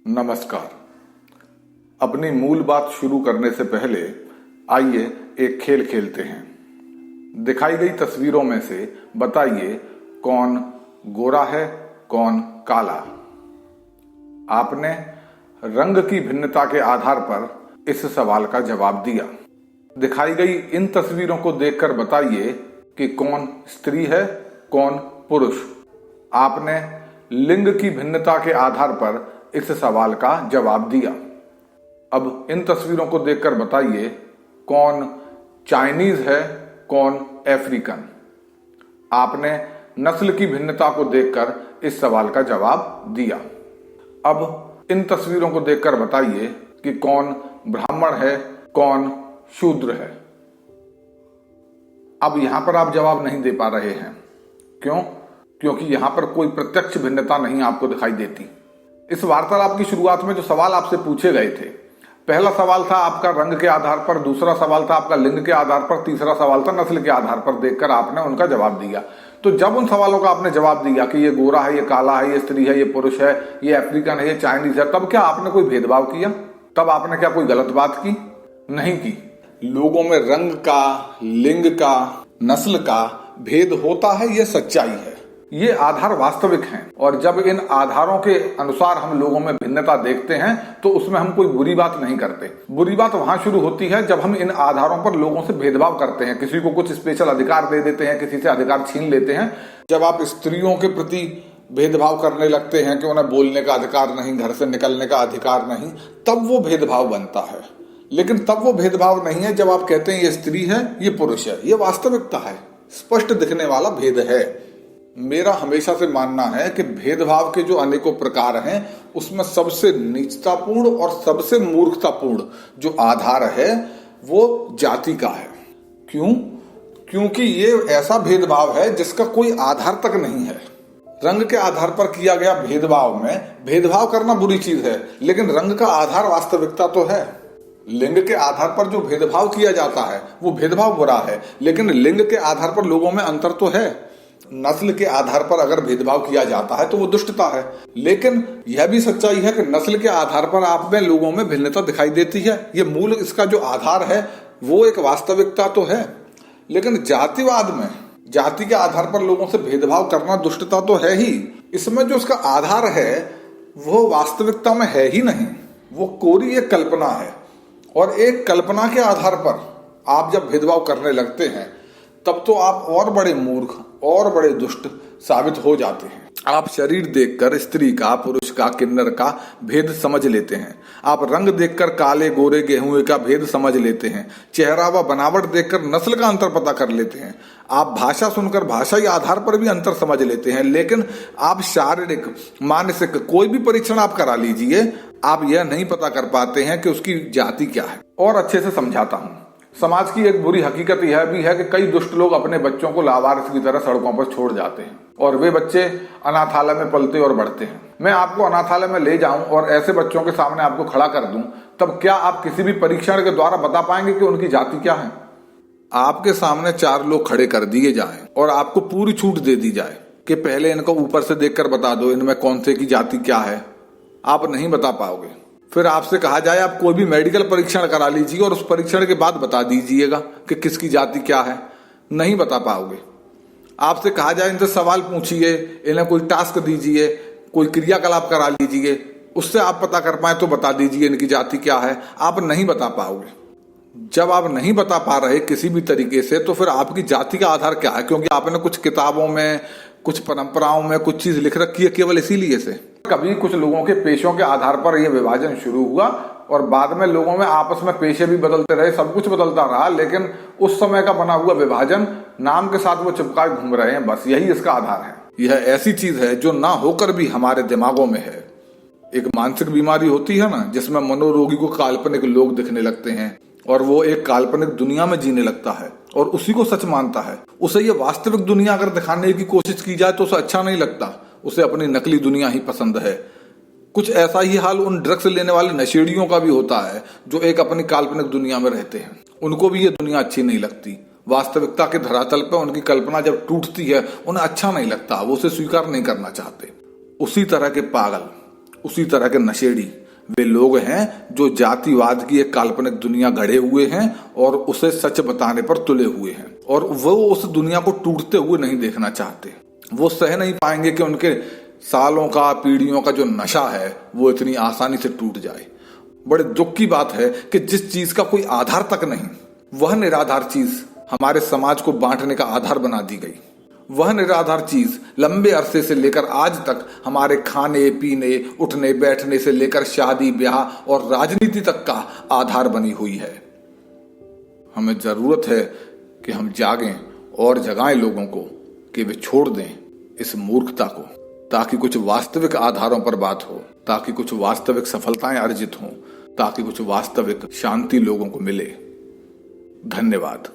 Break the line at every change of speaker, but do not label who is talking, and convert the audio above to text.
नमस्कार। अपनी मूल बात शुरू करने से पहले आइए एक खेल खेलते हैं। दिखाई गई तस्वीरों में से बताइए कौन गोरा है कौन काला। आपने रंग की भिन्नता के आधार पर इस सवाल का जवाब दिया। दिखाई गई इन तस्वीरों को देखकर बताइए कि कौन स्त्री है कौन पुरुष। आपने लिंग की भिन्नता के आधार पर इस सवाल का जवाब दिया। अब इन तस्वीरों को देखकर बताइए कौन चाइनीज है कौन अफ्रीकन। आपने नस्ल की भिन्नता को देखकर इस सवाल का जवाब दिया। अब इन तस्वीरों को देखकर बताइए कि कौन ब्राह्मण है कौन शूद्र है। अब यहां पर आप जवाब नहीं दे पा रहे हैं। क्यों? क्योंकि यहां पर कोई प्रत्यक्ष भिन्नता नहीं आपको दिखाई देती। इस वार्तालाप की शुरुआत में जो सवाल आपसे पूछे गए थे, पहला सवाल था आपका रंग के आधार पर, दूसरा सवाल था आपका लिंग के आधार पर, तीसरा सवाल था नस्ल के आधार पर देखकर आपने उनका जवाब दिया। तो जब उन सवालों का आपने जवाब दिया कि ये गोरा है ये काला है ये स्त्री है ये पुरुष है ये अफ्रीकन है ये चाइनीज है, तब क्या आपने कोई भेदभाव किया? तब आपने क्या कोई गलत बात की? नहीं की। लोगों में रंग का, लिंग का, नस्ल का भेद होता है, ये सच्चाई है। ये आधार वास्तविक हैं और जब इन आधारों के अनुसार हम लोगों में भिन्नता देखते हैं तो उसमें हम कोई बुरी बात नहीं करते। बुरी बात वहां शुरू होती है जब हम इन आधारों पर लोगों से भेदभाव करते हैं, किसी को कुछ स्पेशल अधिकार दे देते हैं, किसी से अधिकार छीन लेते हैं। जब आप स्त्रियों के प्रति भेदभाव करने लगते हैं कि उन्हें बोलने का अधिकार नहीं, घर से निकलने का अधिकार नहीं, तब वो भेदभाव बनता है। लेकिन तब वो भेदभाव नहीं है जब आप कहते हैं ये स्त्री है ये पुरुष है। ये वास्तविकता है, स्पष्ट दिखने वाला भेद है। मेरा हमेशा से मानना है कि भेदभाव के जो अनेकों प्रकार हैं उसमें सबसे नीचतापूर्ण और सबसे मूर्खतापूर्ण जो आधार है वो जाति का है। क्यों? क्योंकि ये ऐसा भेदभाव है जिसका कोई आधार तक नहीं है। रंग के आधार पर किया गया भेदभाव में भेदभाव करना बुरी चीज है, लेकिन रंग का आधार वास्तविकता तो है। लिंग के आधार पर जो भेदभाव किया जाता है वो भेदभाव बुरा है, लेकिन लिंग के आधार पर लोगों में अंतर तो है। नस्ल के आधार पर अगर भेदभाव किया जाता है तो वो दुष्टता है। लेकिन यह भी सच्चाई है कि नस्ल के आधार पर आप में लोगों में भिन्नता दिखाई देती है। ये मूल इसका जो आधार है वो एक वास्तविकता तो है। लेकिन जातिवाद में जाति के आधार पर लोगों से भेदभाव करना दुष्टता तो है ही, इसमें जो उसका आधार है वो वास्तविकता में है ही नहीं। वो कोरी एक कल्पना है और एक कल्पना के आधार पर आप जब भेदभाव करने लगते हैं तब तो आप और बड़े मूर्ख और बड़े दुष्ट साबित हो जाते हैं। आप शरीर देखकर स्त्री का, पुरुष का, किन्नर का भेद समझ लेते हैं। आप रंग देखकर काले गोरे गेहूं का भेद समझ लेते हैं। चेहरा व बनावट देखकर नस्ल का अंतर पता कर लेते हैं। आप भाषा सुनकर भाषाई आधार पर भी अंतर समझ लेते हैं। लेकिन आप शारीरिक, मानसिक कोई भी परीक्षण आप करा लीजिए, आप यह नहीं पता कर पाते हैं कि उसकी जाति क्या है। और अच्छे से समझाता हूं, समाज की एक बुरी हकीकत यह भी है कि कई दुष्ट लोग अपने बच्चों को लावारिस की तरह सड़कों पर छोड़ जाते हैं और वे बच्चे अनाथालय में पलते और बढ़ते हैं। मैं आपको अनाथालय में ले जाऊं और ऐसे बच्चों के सामने आपको खड़ा कर दूं, तब क्या आप किसी भी परीक्षण के द्वारा बता पाएंगे कि उनकी जाति क्या है? आपके सामने 4 लोग खड़े कर दिए जाएं और आपको पूरी छूट दे दी जाए कि पहले इनको ऊपर से देखकर बता दो इनमें कौन से की जाति क्या है, आप नहीं बता पाओगे। फिर आपसे कहा जाए आप कोई भी मेडिकल परीक्षण करा लीजिए और उस परीक्षण के बाद बता दीजिएगा कि किसकी जाति क्या है, नहीं बता पाओगे। आपसे कहा जाए इनसे सवाल पूछिए, इन्हें कोई टास्क दीजिए, कोई क्रियाकलाप करा लीजिए, उससे आप पता कर पाए तो बता दीजिए इनकी जाति क्या है, आप नहीं बता पाओगे। जब आप नहीं बता पा रहे किसी भी तरीके से तो फिर आपकी जाति का आधार क्या है? क्योंकि आपने कुछ किताबों में, कुछ परंपराओं में कुछ चीज लिख रखी है केवल इसीलिए से। कभी कुछ लोगों के पेशों के आधार पर यह विभाजन शुरू हुआ और बाद में लोगों में आपस में पेशे भी बदलते रहे, सब कुछ बदलता रहा, लेकिन उस समय का बना हुआ विभाजन नाम के साथ वो चिपकाए घूम रहे हैं। बस यही इसका आधार है। यह ऐसी चीज है जो ना होकर भी हमारे दिमागों में है। एक मानसिक बीमारी होती है ना, जिसमें मनोरोगी को काल्पनिक लोग दिखने लगते हैं और वो एक काल्पनिक दुनिया में जीने लगता है और उसी को सच मानता है। उसे ये वास्तविक दुनिया अगर दिखाने की कोशिश की जाए तो उसे अच्छा नहीं लगता, उसे अपनी नकली दुनिया ही पसंद है। कुछ ऐसा ही हाल उन ड्रग्स लेने वाले नशेड़ियों का भी होता है जो एक अपनी काल्पनिक दुनिया में रहते हैं। उनको भी ये दुनिया अच्छी नहीं लगती। वास्तविकता के धरातल पर उनकी कल्पना जब टूटती है उन्हें अच्छा नहीं लगता, वो उसे स्वीकार नहीं करना चाहते। उसी तरह के पागल उसी तरह के नशेड़ी वे लोग हैं जो जातिवाद की एक काल्पनिक दुनिया गढ़े हुए हैं और उसे सच बताने पर तुले हुए हैं, और वो उस दुनिया को टूटते हुए नहीं देखना चाहते। वो सह नहीं पाएंगे कि उनके सालों का, पीढ़ियों का जो नशा है वो इतनी आसानी से टूट जाए। बड़े दुख की बात है कि जिस चीज का कोई आधार तक नहीं, वह निराधार चीज हमारे समाज को बांटने का आधार बना दी गई। वह निराधार चीज लंबे अरसे से लेकर आज तक हमारे खाने पीने, उठने बैठने से लेकर शादी ब्याह और राजनीति तक का आधार बनी हुई है। हमें जरूरत है कि हम जागें और जगाएं लोगों को कि वे छोड़ दें इस मूर्खता को, ताकि कुछ वास्तविक आधारों पर बात हो, ताकि कुछ वास्तविक सफलताएं अर्जित हों, ताकि कुछ वास्तविक शांति लोगों को मिले। धन्यवाद।